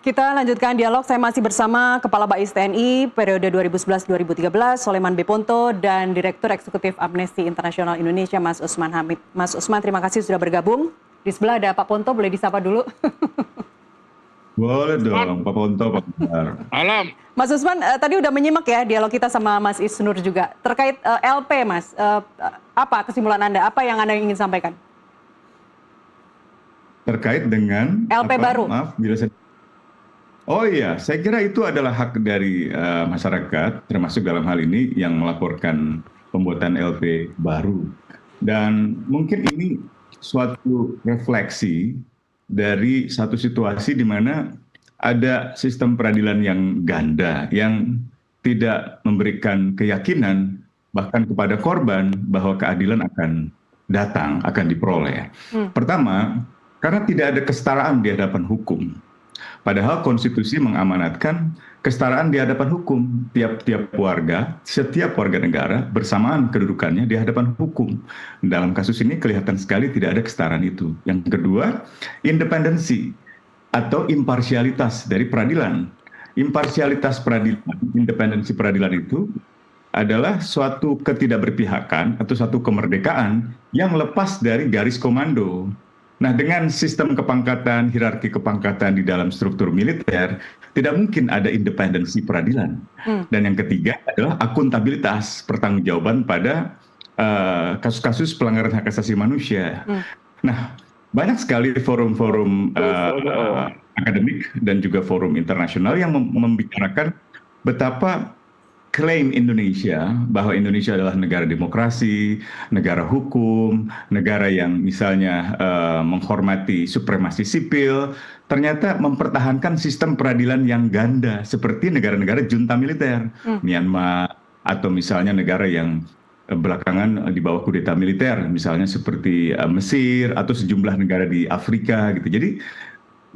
Kita lanjutkan dialog. Saya masih bersama Kepala Bais TNI periode 2011-2013, Soleman B. Ponto, dan Direktur Eksekutif Amnesty International Indonesia, Mas Usman Hamid. Mas Usman, terima kasih sudah bergabung. Di sebelah ada Pak Ponto, boleh disapa dulu? Boleh dong, Pak Ponto, Pak Benar. Alam. Mas Usman, tadi udah menyimak ya dialog kita sama Mas Isnur juga. Terkait LP, Mas, apa kesimpulan Anda? Apa yang Anda ingin sampaikan? Terkait dengan LP baru. Maaf, bila saya... Oh iya, saya kira itu adalah hak dari masyarakat, termasuk dalam hal ini yang melaporkan pembuatan LP baru. Dan mungkin ini suatu refleksi dari satu situasi di mana ada sistem peradilan yang ganda, yang tidak memberikan keyakinan bahkan kepada korban bahwa keadilan akan datang, akan diperoleh. Pertama, karena tidak ada kesetaraan di hadapan hukum. Padahal konstitusi mengamanatkan kesetaraan di hadapan hukum. Tiap-tiap warga, setiap warga negara bersamaan kedudukannya di hadapan hukum. Dalam kasus ini kelihatan sekali tidak ada kesetaraan itu. Yang kedua, independensi atau imparsialitas dari peradilan. Imparsialitas peradilan, independensi peradilan itu adalah suatu ketidakberpihakan atau suatu kemerdekaan yang lepas dari garis komando. Nah, dengan sistem kepangkatan, hierarki kepangkatan di dalam struktur militer, tidak mungkin ada independensi peradilan. Dan yang ketiga adalah akuntabilitas, pertanggungjawaban pada kasus-kasus pelanggaran hak asasi manusia. Nah, banyak sekali forum-forum akademik dan juga forum internasional yang membicarakan betapa klaim Indonesia bahwa Indonesia adalah negara demokrasi, negara hukum, negara yang misalnya menghormati supremasi sipil, ternyata mempertahankan sistem peradilan yang ganda seperti negara-negara junta militer, Myanmar, atau misalnya negara yang belakangan di bawah kudeta militer, misalnya seperti Mesir atau sejumlah negara di Afrika gitu. Jadi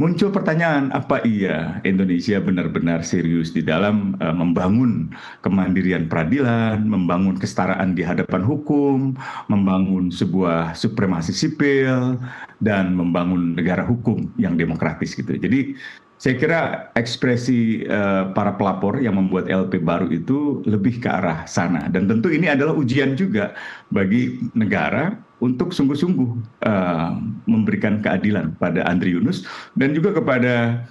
muncul pertanyaan, apa iya Indonesia benar-benar serius di dalam membangun kemandirian peradilan, membangun kesetaraan di hadapan hukum, membangun sebuah supremasi sipil, dan membangun negara hukum yang demokratis gitu. Jadi saya kira ekspresi para pelapor yang membuat LP baru itu lebih ke arah sana. Dan tentu ini adalah ujian juga bagi negara untuk sungguh-sungguh memberikan keadilan pada Andri Yunus dan juga kepada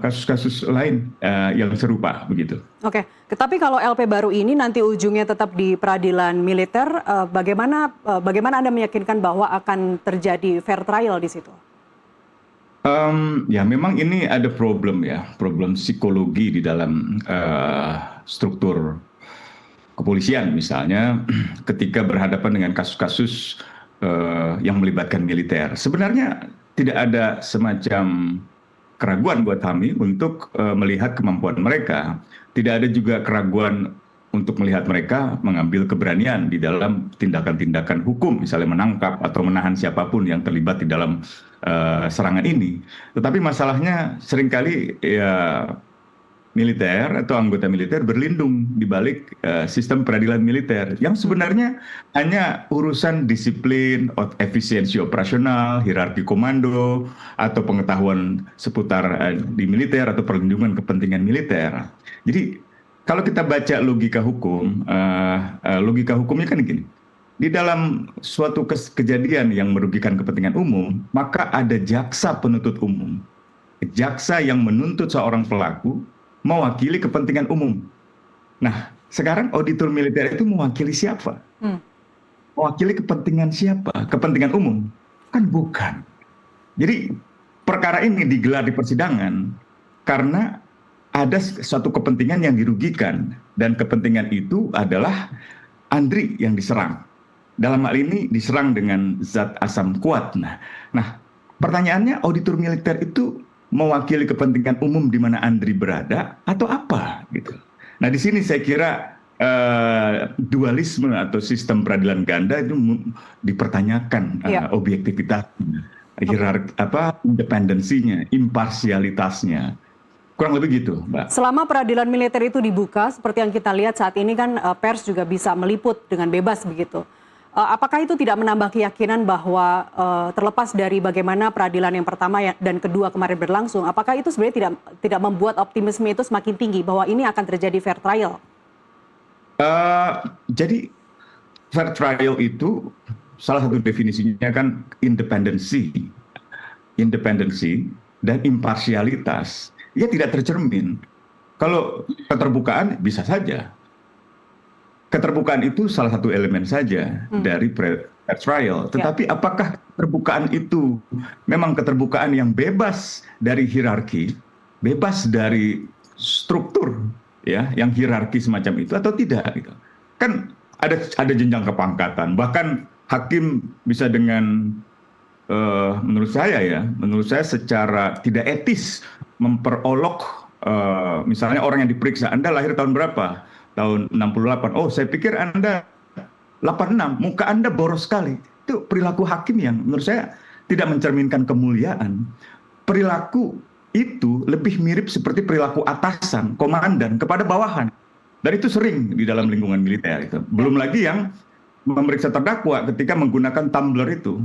kasus-kasus lain yang serupa begitu. Oke, tapi kalau LP baru ini nanti ujungnya tetap di peradilan militer, bagaimana Anda meyakinkan bahwa akan terjadi fair trial di situ? Ya memang ini ada problem psikologi di dalam struktur kepolisian misalnya ketika berhadapan dengan kasus-kasus yang melibatkan militer. Sebenarnya tidak ada semacam keraguan buat kami untuk melihat kemampuan mereka. Tidak ada juga keraguan untuk melihat mereka mengambil keberanian di dalam tindakan-tindakan hukum, misalnya menangkap atau menahan siapapun yang terlibat di dalam serangan ini. Tetapi masalahnya seringkali ya militer atau anggota militer berlindung di balik sistem peradilan militer yang sebenarnya hanya urusan disiplin, efisiensi operasional, hierarki komando, atau pengetahuan seputar di militer atau perlindungan kepentingan militer. Jadi kalau kita baca logika hukumnya kan gini. Di dalam suatu kejadian yang merugikan kepentingan umum, maka ada jaksa penuntut umum. Jaksa yang menuntut seorang pelaku mewakili kepentingan umum. Nah, sekarang auditor militer itu mewakili siapa? Mewakili kepentingan siapa? Kepentingan umum? Kan bukan. Jadi perkara ini digelar di persidangan karena ada suatu kepentingan yang dirugikan. Dan kepentingan itu adalah Andri yang diserang. Dalam hal ini diserang dengan zat asam kuat. Nah, pertanyaannya auditor militer itu mewakili kepentingan umum di mana Andri berada atau apa gitu. Nah di sini saya kira dualisme atau sistem peradilan ganda itu dipertanyakan objektivitas, independensinya, imparsialitasnya. Kurang lebih gitu, Mbak. Selama peradilan militer itu dibuka, seperti yang kita lihat saat ini kan pers juga bisa meliput dengan bebas begitu. apakah itu tidak menambah keyakinan bahwa terlepas dari bagaimana peradilan yang pertama dan kedua kemarin berlangsung, apakah itu sebenarnya tidak membuat optimisme itu semakin tinggi bahwa ini akan terjadi fair trial? Jadi fair trial itu salah satu definisinya kan independensi dan imparsialitas. Ya tidak tercermin. Kalau keterbukaan bisa saja. Keterbukaan itu salah satu elemen saja dari fair trial. Tetapi apakah keterbukaan itu memang keterbukaan yang bebas dari hierarki, bebas dari struktur, ya, yang hierarki semacam itu atau tidak? Gitu. Kan ada jenjang kepangkatan. Bahkan hakim bisa dengan menurut saya secara tidak etis memperolok misalnya orang yang diperiksa, Anda lahir tahun berapa? Tahun 68. Oh, saya pikir Anda 86, muka Anda boros sekali. Itu perilaku hakim yang menurut saya tidak mencerminkan kemuliaan. Perilaku itu lebih mirip seperti perilaku atasan, komandan kepada bawahan. Dan itu sering di dalam lingkungan militer itu. Belum lagi yang memeriksa terdakwa ketika menggunakan tumbler itu.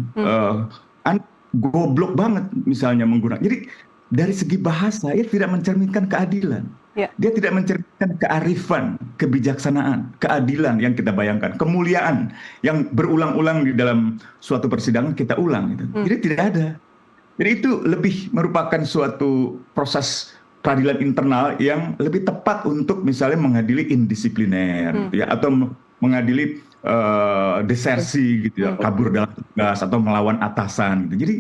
Goblok banget misalnya menggunakan. Jadi dari segi bahasa, ia tidak mencerminkan keadilan. Dia tidak mencerminkan kearifan, kebijaksanaan, keadilan yang kita bayangkan, kemuliaan yang berulang-ulang di dalam suatu persidangan kita ulang. Gitu. Jadi tidak ada. Jadi itu lebih merupakan suatu proses peradilan internal yang lebih tepat untuk misalnya mengadili indisipliner, gitu ya, atau mengadili desersi, gitu ya, kabur dalam tugas atau melawan atasan. Gitu. Jadi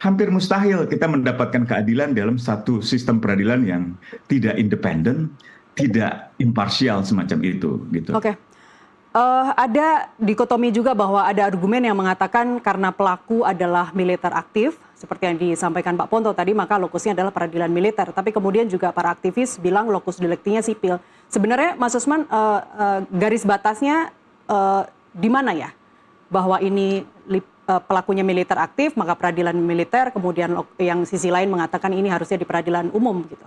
hampir mustahil kita mendapatkan keadilan dalam satu sistem peradilan yang tidak independen, tidak imparsial semacam itu. Gitu. Oke. Ada dikotomi juga bahwa ada argumen yang mengatakan karena pelaku adalah militer aktif, seperti yang disampaikan Pak Ponto tadi, maka lokusnya adalah peradilan militer. Tapi kemudian juga para aktivis bilang lokus deliktinya sipil. Sebenarnya Mas Usman, garis batasnya di mana ya? Bahwa ini pelakunya militer aktif, maka peradilan militer, kemudian yang sisi lain mengatakan ini harusnya di peradilan umum gitu.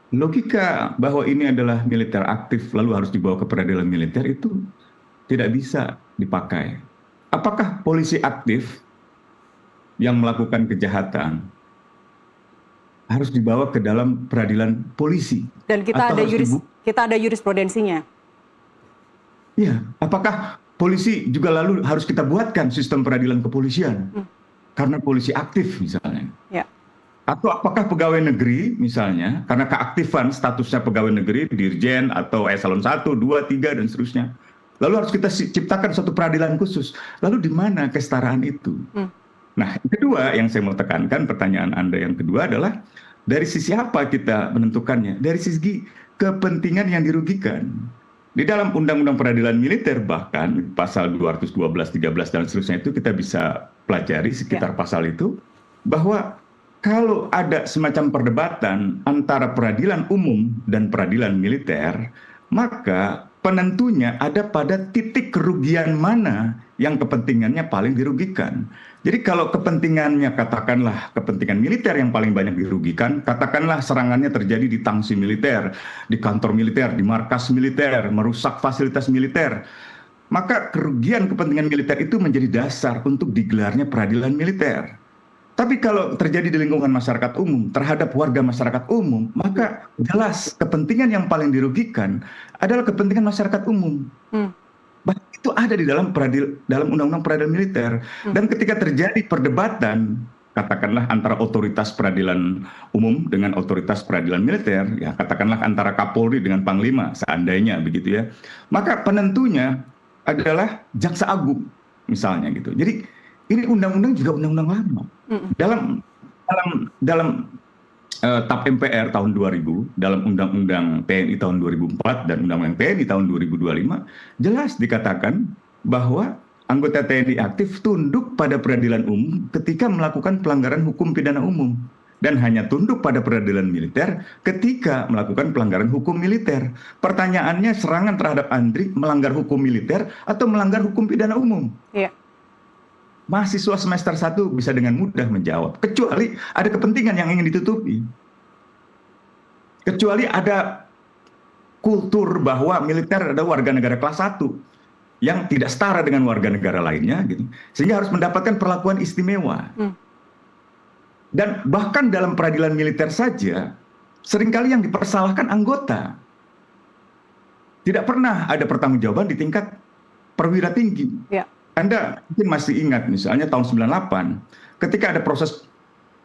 Logika bahwa ini adalah militer aktif lalu harus dibawa ke peradilan militer itu tidak bisa dipakai. Apakah polisi aktif yang melakukan kejahatan harus dibawa ke dalam peradilan polisi? Dan kita ada jurisprudensinya. Ya, apakah polisi juga lalu harus kita buatkan sistem peradilan kepolisian karena polisi aktif misalnya? Ya. Atau apakah pegawai negeri misalnya karena keaktifan statusnya pegawai negeri, dirjen atau eselon 1, 2, 3 dan seterusnya. Lalu harus kita ciptakan suatu peradilan khusus. Lalu di mana kesetaraan itu? Nah, kedua yang saya mau tekankan, pertanyaan Anda yang kedua adalah dari sisi apa kita menentukannya? Dari sisi kepentingan yang dirugikan. Di dalam Undang-Undang Peradilan Militer bahkan pasal 212, 13 dan seterusnya itu kita bisa pelajari sekitar pasal itu bahwa kalau ada semacam perdebatan antara peradilan umum dan peradilan militer, maka penentunya ada pada titik kerugian mana yang kepentingannya paling dirugikan. Jadi kalau kepentingannya katakanlah kepentingan militer yang paling banyak dirugikan, katakanlah serangannya terjadi di tangsi militer, di kantor militer, di markas militer, merusak fasilitas militer, maka kerugian kepentingan militer itu menjadi dasar untuk digelarnya peradilan militer. Tapi kalau terjadi di lingkungan masyarakat umum terhadap warga masyarakat umum, maka jelas kepentingan yang paling dirugikan adalah kepentingan masyarakat umum. Itu ada di dalam Undang-Undang Peradilan Militer. Dan ketika terjadi perdebatan, katakanlah antara otoritas peradilan umum dengan otoritas peradilan militer, ya katakanlah antara Kapolri dengan Panglima, seandainya begitu ya, maka penentunya adalah Jaksa Agung, misalnya gitu. Jadi ini undang-undang juga undang-undang lama. Dalam TAP MPR tahun 2000, dalam Undang-Undang TNI tahun 2004 dan Undang-Undang TNI tahun 2025, jelas dikatakan bahwa anggota TNI aktif tunduk pada peradilan umum ketika melakukan pelanggaran hukum pidana umum. Dan hanya tunduk pada peradilan militer ketika melakukan pelanggaran hukum militer. Pertanyaannya, serangan terhadap Andri melanggar hukum militer atau melanggar hukum pidana umum? Iya. Mahasiswa semester 1 bisa dengan mudah menjawab. Kecuali ada kepentingan yang ingin ditutupi. Kecuali ada kultur bahwa militer adalah warga negara kelas 1. yang tidak setara dengan warga negara lainnya, gitu, sehingga harus mendapatkan perlakuan istimewa. Dan bahkan dalam peradilan militer saja, seringkali yang dipersalahkan anggota. Tidak pernah ada pertanggungjawaban di tingkat perwira tinggi. Ya. Anda mungkin masih ingat misalnya tahun 98, ketika ada proses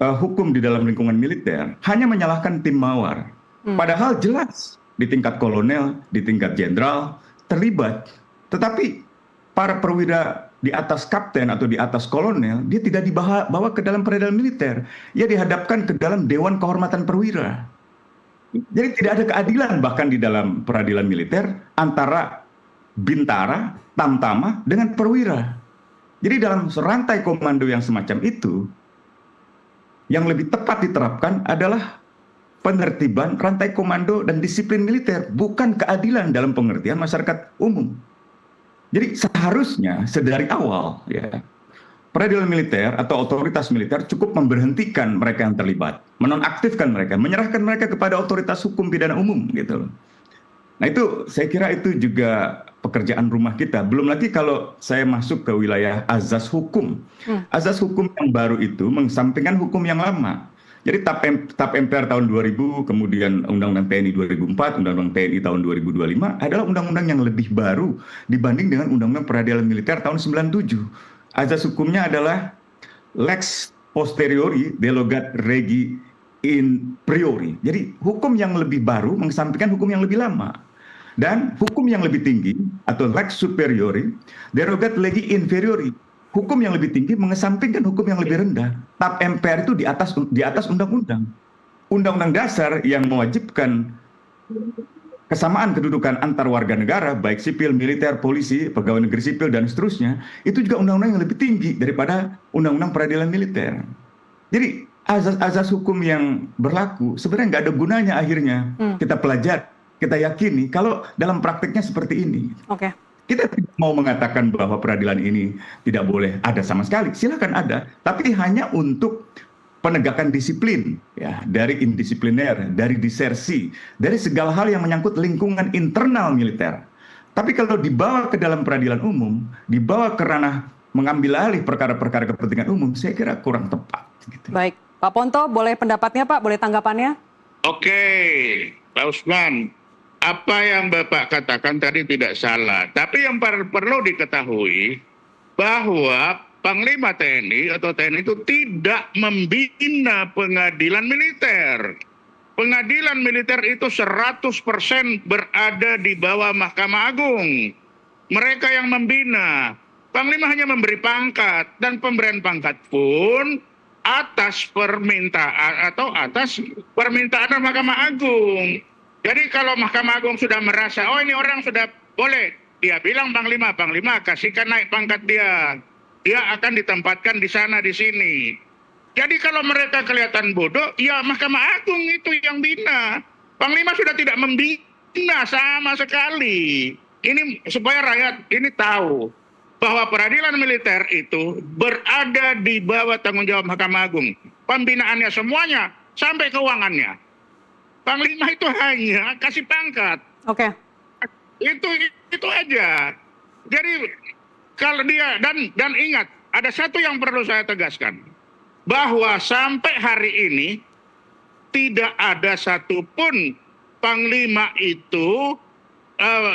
hukum di dalam lingkungan militer, hanya menyalahkan tim Mawar. Padahal jelas di tingkat kolonel, di tingkat jenderal terlibat. Tetapi para perwira di atas kapten atau di atas kolonel, dia tidak dibawa ke dalam peradilan militer. Ia dihadapkan ke dalam Dewan Kehormatan Perwira. Jadi tidak ada keadilan bahkan di dalam peradilan militer antara bintara, tamtama dengan perwira. Jadi dalam rantai komando yang semacam itu, yang lebih tepat diterapkan adalah penertiban rantai komando dan disiplin militer, bukan keadilan dalam pengertian masyarakat umum. Jadi seharusnya sedari awal, ya, peradilan militer atau otoritas militer cukup memberhentikan mereka yang terlibat, menonaktifkan mereka, menyerahkan mereka kepada otoritas hukum pidana umum, gitu loh. Nah itu saya kira itu juga pekerjaan rumah kita. Belum lagi kalau saya masuk ke wilayah azas hukum. Azas hukum yang baru itu mengesampingkan hukum yang lama. Jadi TAP MPR tahun 2000, kemudian Undang-Undang TNI 2004, Undang-Undang TNI tahun 2025 adalah undang-undang yang lebih baru dibanding dengan Undang-Undang Peradilan Militer tahun 97. Azas hukumnya adalah lex posteriori derogat regi in priori. Jadi hukum yang lebih baru mengesampingkan hukum yang lebih lama. Dan hukum yang lebih tinggi atau lex superiori derogat legi inferiori. Hukum yang lebih tinggi mengesampingkan hukum yang lebih rendah. TAP MPR itu di atas undang-undang. Undang-undang dasar yang mewajibkan kesamaan kedudukan antar warga negara, baik sipil, militer, polisi, pegawai negeri sipil, dan seterusnya, itu juga undang-undang yang lebih tinggi daripada undang-undang peradilan militer. Jadi azas-azas hukum yang berlaku sebenarnya nggak ada gunanya akhirnya kita pelajari, kita yakini kalau dalam praktiknya seperti ini. Oke. Kita tidak mau mengatakan bahwa peradilan ini tidak boleh ada sama sekali, silakan ada, tapi hanya untuk penegakan disiplin, ya, dari indisipliner, dari disersi, dari segala hal yang menyangkut lingkungan internal militer. Tapi kalau dibawa ke dalam peradilan umum, dibawa ke ranah mengambil alih perkara-perkara kepentingan umum, saya kira kurang tepat. Gitu. Baik, Pak Ponto, boleh pendapatnya Pak, boleh tanggapannya? Oke, Pak Usman, apa yang Bapak katakan tadi tidak salah. Tapi yang perlu diketahui bahwa Panglima TNI atau TNI itu tidak membina pengadilan militer. Pengadilan militer itu 100% berada di bawah Mahkamah Agung. Mereka yang membina. Panglima hanya memberi pangkat, dan pemberian pangkat pun atas permintaan Mahkamah Agung. Jadi kalau Mahkamah Agung sudah merasa, oh ini orang sudah boleh, dia bilang Panglima kasihkan naik pangkat dia. Dia akan ditempatkan di sana, di sini. Jadi kalau mereka kelihatan bodoh, ya Mahkamah Agung itu yang bina. Panglima sudah tidak membina sama sekali. Ini supaya rakyat ini tahu bahwa peradilan militer itu berada di bawah tanggung jawab Mahkamah Agung. Pembinaannya semuanya, sampai keuangannya. Panglima itu hanya kasih pangkat. Oke. Itu aja. Jadi kalau dia dan ingat, ada satu yang perlu saya tegaskan, bahwa sampai hari ini tidak ada satupun Panglima itu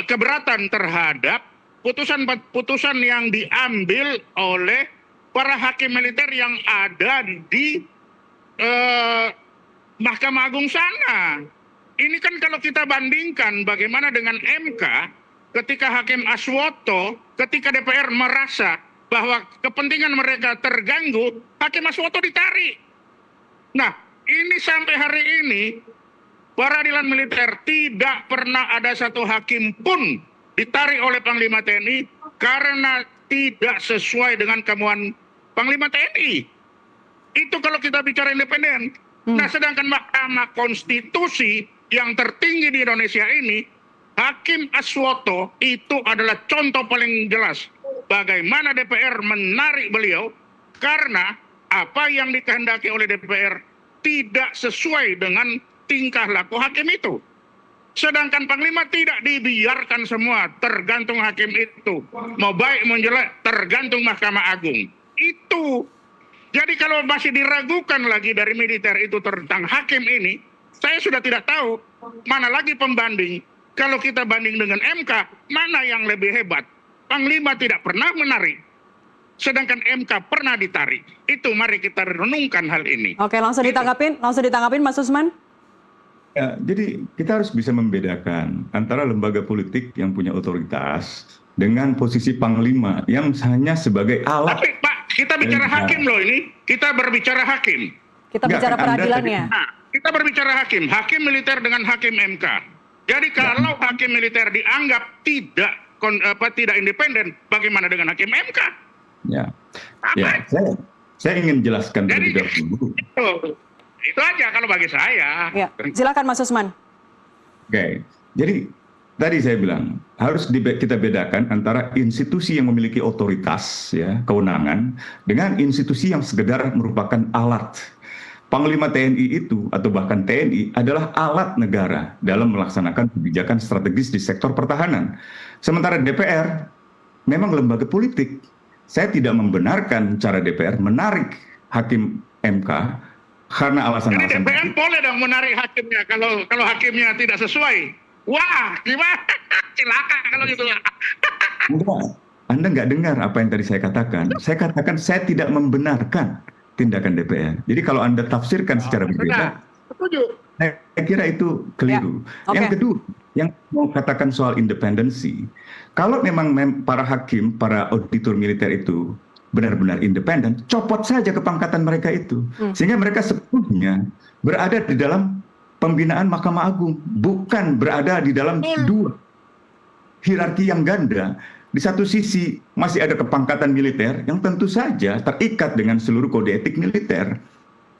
keberatan terhadap putusan yang diambil oleh para hakim militer yang ada di Mahkamah Agung sana. Ini kan kalau kita bandingkan bagaimana dengan MK, ketika Hakim Aswoto, ketika DPR merasa bahwa kepentingan mereka terganggu, Hakim Aswoto ditarik. Nah, ini sampai hari ini, peradilan militer tidak pernah ada satu hakim pun ditarik oleh Panglima TNI karena tidak sesuai dengan kemauan Panglima TNI. Itu kalau kita bicara independen. Nah, sedangkan Mahkamah Konstitusi yang tertinggi di Indonesia ini, Hakim Aswoto itu adalah contoh paling jelas bagaimana DPR menarik beliau karena apa yang dikehendaki oleh DPR tidak sesuai dengan tingkah laku hakim itu. Sedangkan Panglima tidak dibiarkan semua, tergantung hakim itu. Mau baik mau jelek, tergantung Mahkamah Agung. Itu. Jadi kalau masih diragukan lagi dari militer itu tentang hakim ini, saya sudah tidak tahu mana lagi pembanding. Kalau kita banding dengan MK, mana yang lebih hebat? Panglima tidak pernah menarik, sedangkan MK pernah ditarik. Itu mari kita renungkan hal ini. Oke, langsung ditanggapin Mas Usman. Ya, jadi kita harus bisa membedakan antara lembaga politik yang punya otoritas dengan posisi Panglima yang hanya sebagai alat. Tapi Pak, kita bicara hakim loh ini. Kita berbicara hakim. Kita bicara peradilannya. Nah, kita berbicara hakim militer dengan hakim MK. Jadi kalau hakim militer dianggap tidak independen, bagaimana dengan hakim MK? Ya, saya ingin jelaskan terlebih dahulu. Itu aja kalau bagi saya. Ya, silakan Mas Usman. Oke, jadi tadi saya bilang harus kita bedakan antara institusi yang memiliki otoritas, ya, kewenangan, dengan institusi yang sekedar merupakan alat. Panglima TNI itu atau bahkan TNI adalah alat negara dalam melaksanakan kebijakan strategis di sektor pertahanan. Sementara DPR memang lembaga politik. Saya tidak membenarkan cara DPR menarik hakim MK karena alasan-alasan. Jadi DPR boleh dong menarik hakimnya kalau hakimnya tidak sesuai. Wah, gimana? Cilaka kalau gitu. Enggak, Anda nggak dengar apa yang tadi saya katakan. Saya katakan saya tidak membenarkan tindakan DPR. Jadi kalau Anda tafsirkan secara berbeda, saya kira itu keliru. Ya, Yang kedua, yang mau katakan soal independensi, kalau memang para hakim, para auditor militer itu benar-benar independen, copot saja kepangkatan mereka itu. Sehingga mereka sepenuhnya berada di dalam pembinaan Mahkamah Agung, bukan berada di dalam dua hierarki yang ganda. Di satu sisi masih ada kepangkatan militer yang tentu saja terikat dengan seluruh kode etik militer,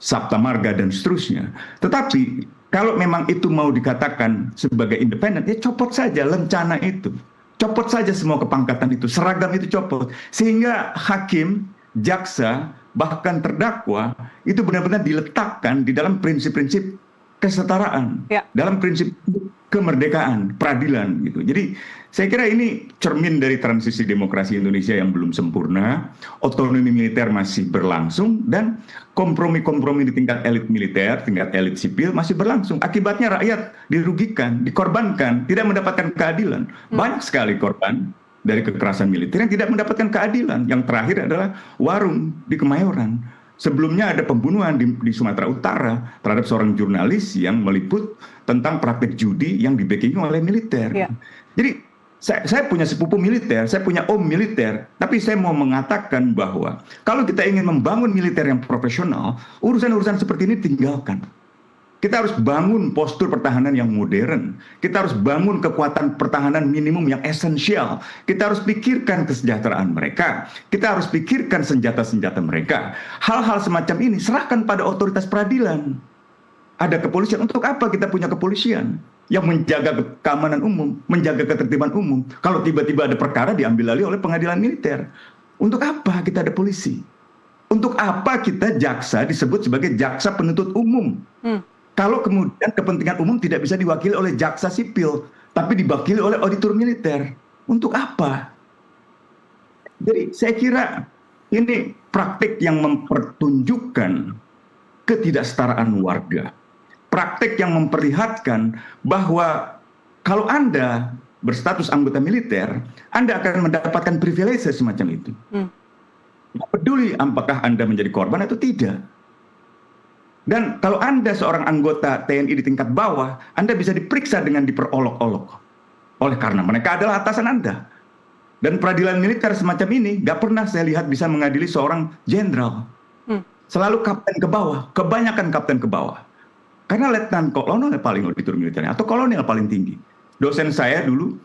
Sabta Marga dan seterusnya. Tetapi kalau memang itu mau dikatakan sebagai independen, ya copot saja lencana itu. Copot saja semua kepangkatan itu, seragam itu copot. Sehingga hakim, jaksa, bahkan terdakwa itu benar-benar diletakkan di dalam prinsip-prinsip kesetaraan, dalam prinsip kemerdekaan, peradilan gitu. Jadi saya kira ini cermin dari transisi demokrasi Indonesia yang belum sempurna, otonomi militer masih berlangsung, dan kompromi-kompromi di tingkat elit militer, tingkat elit sipil masih berlangsung. Akibatnya rakyat dirugikan, dikorbankan, tidak mendapatkan keadilan. Banyak sekali korban dari kekerasan militer yang tidak mendapatkan keadilan. Yang terakhir adalah Warung di Kemayoran. Sebelumnya ada pembunuhan di Sumatera Utara terhadap seorang jurnalis yang meliput tentang praktik judi yang dibackingi oleh militer. Jadi saya punya sepupu militer, saya punya om militer, tapi saya mau mengatakan bahwa kalau kita ingin membangun militer yang profesional, urusan-urusan seperti ini tinggalkan. Kita harus bangun postur pertahanan yang modern. Kita harus bangun kekuatan pertahanan minimum yang esensial. Kita harus pikirkan kesejahteraan mereka. Kita harus pikirkan senjata-senjata mereka. Hal-hal semacam ini serahkan pada otoritas peradilan. Ada kepolisian. Untuk apa kita punya kepolisian? Yang menjaga keamanan umum, menjaga ketertiban umum. Kalau tiba-tiba ada perkara diambil alih oleh pengadilan militer. Untuk apa kita ada polisi? Untuk apa kita jaksa disebut sebagai jaksa penuntut umum? Kalau kemudian kepentingan umum tidak bisa diwakili oleh jaksa sipil, tapi diwakili oleh auditor militer. Untuk apa? Jadi saya kira ini praktik yang mempertunjukkan ketidaksetaraan warga. Praktik yang memperlihatkan bahwa kalau Anda berstatus anggota militer, Anda akan mendapatkan privilege semacam itu. Tidak peduli apakah Anda menjadi korban atau tidak. Dan kalau Anda seorang anggota TNI di tingkat bawah, Anda bisa diperiksa dengan diperolok-olok. Oleh karena mereka adalah atasan Anda. Dan peradilan militer semacam ini gak pernah saya lihat bisa mengadili seorang jenderal. Selalu kapten ke bawah, kebanyakan kapten ke bawah. Karena letnan kolonel paling auditor militernya, atau kolonel paling tinggi. Dosen saya dulu,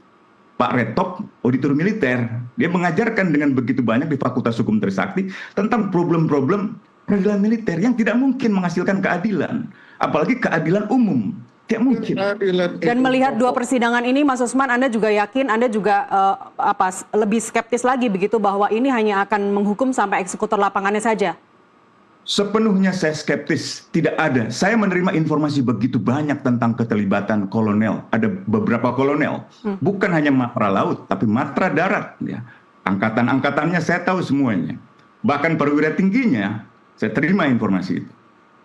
Pak Retop, auditor militer. Dia mengajarkan dengan begitu banyak di Fakultas Hukum Trisakti tentang problem-problem peradilan militer yang tidak mungkin menghasilkan keadilan, apalagi keadilan umum. Tidak mungkin. Dan melihat dua persidangan ini, Mas Usman, Anda juga yakin, Anda juga lebih skeptis lagi begitu bahwa ini hanya akan menghukum sampai eksekutor lapangannya saja? sepenuhnya saya skeptis. Tidak ada. Saya menerima informasi begitu banyak tentang keterlibatan kolonel. Ada beberapa kolonel. Bukan hanya matra laut, tapi matra darat. Ya. Angkatan-angkatannya saya tahu semuanya. Bahkan perwira tingginya, saya terima informasi itu.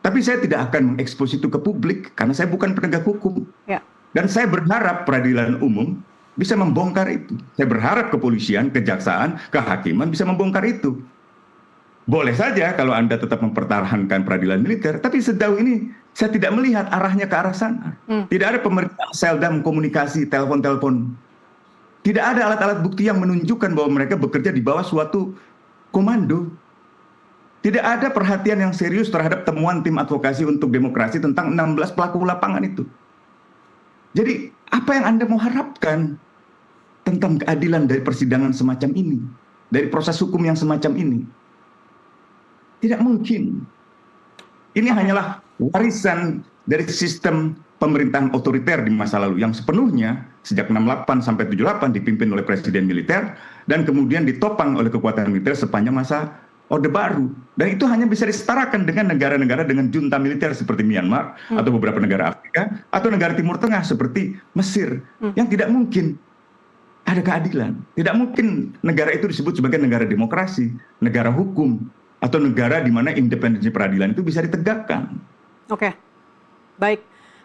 Tapi saya tidak akan mengekspos itu ke publik, karena saya bukan penegak hukum. Ya. Dan saya berharap peradilan umum bisa membongkar itu. Saya berharap kepolisian, kejaksaan, kehakiman bisa membongkar itu. Boleh saja kalau Anda tetap mempertahankan peradilan militer, tapi sejauh ini saya tidak melihat arahnya ke arah sana. Tidak ada pemerintah seldom komunikasi, telepon-telepon. Tidak ada alat-alat bukti yang menunjukkan bahwa mereka bekerja di bawah suatu komando. Tidak ada perhatian yang serius terhadap temuan tim advokasi untuk demokrasi tentang 16 pelaku lapangan itu. Jadi apa yang Anda mau harapkan tentang keadilan dari persidangan semacam ini, dari proses hukum yang semacam ini? Tidak mungkin. Ini hanyalah warisan dari sistem pemerintahan otoriter di masa lalu yang sepenuhnya sejak 68 sampai 78 dipimpin oleh presiden militer dan kemudian ditopang oleh kekuatan militer sepanjang masa Orde Baru. Dan itu hanya bisa disetarakan dengan negara-negara dengan junta militer seperti Myanmar atau beberapa negara Afrika atau negara Timur Tengah seperti Mesir yang tidak mungkin ada keadilan. Tidak mungkin negara itu disebut sebagai negara demokrasi, negara hukum, atau negara di mana independensi peradilan itu bisa ditegakkan. Oke, baik.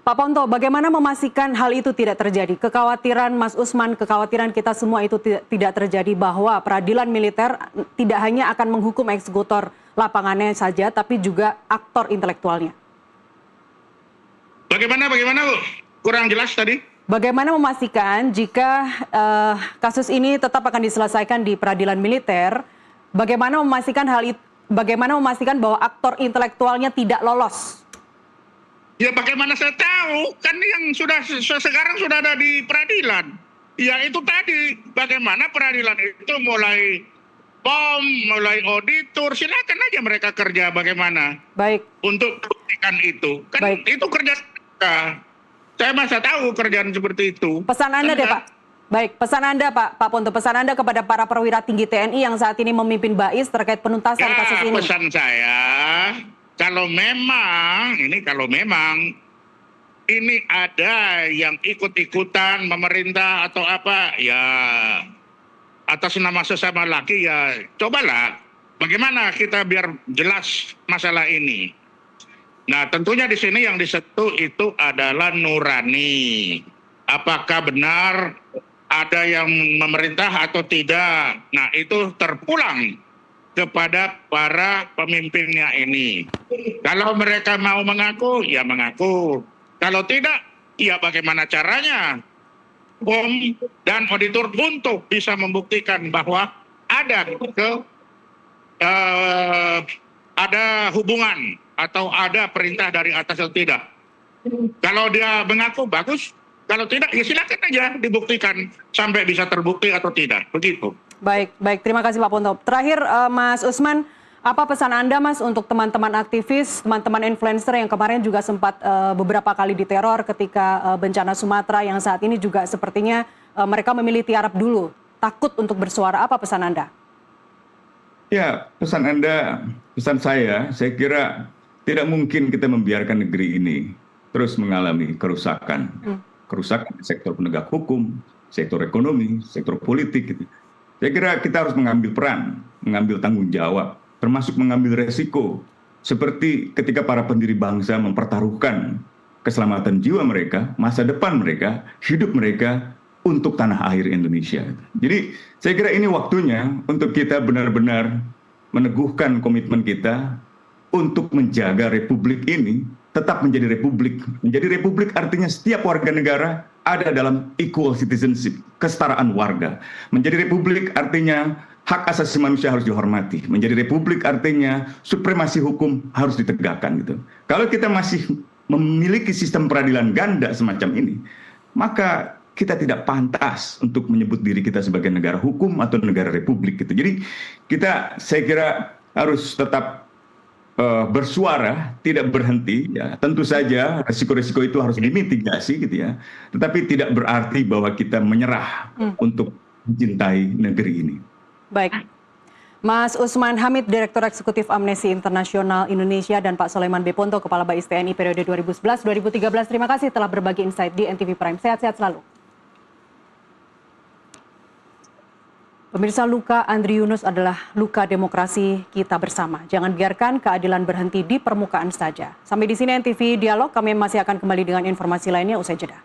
Pak Ponto, bagaimana memastikan hal itu tidak terjadi? Kekhawatiran Mas Usman, kekhawatiran kita semua itu tidak terjadi, bahwa peradilan militer tidak hanya akan menghukum eksekutor lapangannya saja, tapi juga aktor intelektualnya. Bagaimana Bu? Kurang jelas tadi. Bagaimana memastikan jika kasus ini tetap akan diselesaikan di peradilan militer, bagaimana memastikan bahwa aktor intelektualnya tidak lolos? Ya bagaimana saya tahu, kan yang sekarang sudah ada di peradilan. Ya itu tadi, bagaimana peradilan itu mulai POM, mulai auditor, silakan aja mereka kerja bagaimana. Baik. Untuk buktikan itu. Kan Baik. itu kerja mereka. Saya masa tahu kerjaan seperti itu. Pesan Anda deh Pak. Baik, pesan Anda Pak Ponto, pesan Anda kepada para perwira tinggi TNI yang saat ini memimpin BAIS terkait penuntasan kasus ini. Pesan saya, kalau memang ini ada yang ikut-ikutan pemerintah atau apa, ya atas nama sesama laki, ya cobalah bagaimana kita biar jelas masalah ini. Nah, tentunya di sini yang disentuh itu adalah nurani. Apakah benar ada yang memerintah atau tidak? Nah, itu terpulang kepada para pemimpinnya ini. Kalau mereka mau mengaku, ya mengaku. Kalau tidak, ya bagaimana caranya? POM dan auditor untuk bisa membuktikan bahwa ada ada hubungan atau ada perintah dari atas atau tidak. Kalau dia mengaku, bagus. Kalau tidak, ya silakan aja dibuktikan sampai bisa terbukti atau tidak. Begitu. Baik. Terima kasih Pak Ponto. Terakhir, Mas Usman, apa pesan Anda Mas untuk teman-teman aktivis, teman-teman influencer yang kemarin juga sempat beberapa kali diteror ketika bencana Sumatera, yang saat ini juga sepertinya mereka memilih tiarap dulu, takut untuk bersuara. Apa pesan Anda? Ya, pesan saya kira tidak mungkin kita membiarkan negeri ini terus mengalami kerusakan. Kerusakan di sektor penegak hukum, sektor ekonomi, sektor politik. Gitu. Saya kira kita harus mengambil peran, mengambil tanggung jawab, termasuk mengambil resiko. Seperti ketika para pendiri bangsa mempertaruhkan keselamatan jiwa mereka, masa depan mereka, hidup mereka untuk tanah air Indonesia. Jadi saya kira ini waktunya untuk kita benar-benar meneguhkan komitmen kita untuk menjaga republik ini tetap menjadi republik. Menjadi republik artinya setiap warga negara ada dalam equal citizenship, kesetaraan warga. Menjadi republik artinya hak asasi manusia harus dihormati. Menjadi republik artinya supremasi hukum harus ditegakkan gitu. Kalau kita masih memiliki sistem peradilan ganda semacam ini, maka kita tidak pantas untuk menyebut diri kita sebagai negara hukum atau negara republik gitu. Jadi saya kira harus tetap bersuara, tidak berhenti. Ya. Tentu saja resiko-resiko itu harus dimitigasi gitu ya. Tetapi tidak berarti bahwa kita menyerah untuk mencintai negeri ini. Baik. Mas Usman Hamid, Direktur Eksekutif Amnesty Internasional Indonesia, dan Pak Soleman Beponto, Kepala Bais TNI periode 2011-2013. Terima kasih telah berbagi insight di NTV Prime. Sehat-sehat selalu. Pemirsa, luka Andri Yunus adalah luka demokrasi kita bersama. Jangan biarkan keadilan berhenti di permukaan saja. Sampai di sini NTV Dialog, kami masih akan kembali dengan informasi lainnya usai jeda.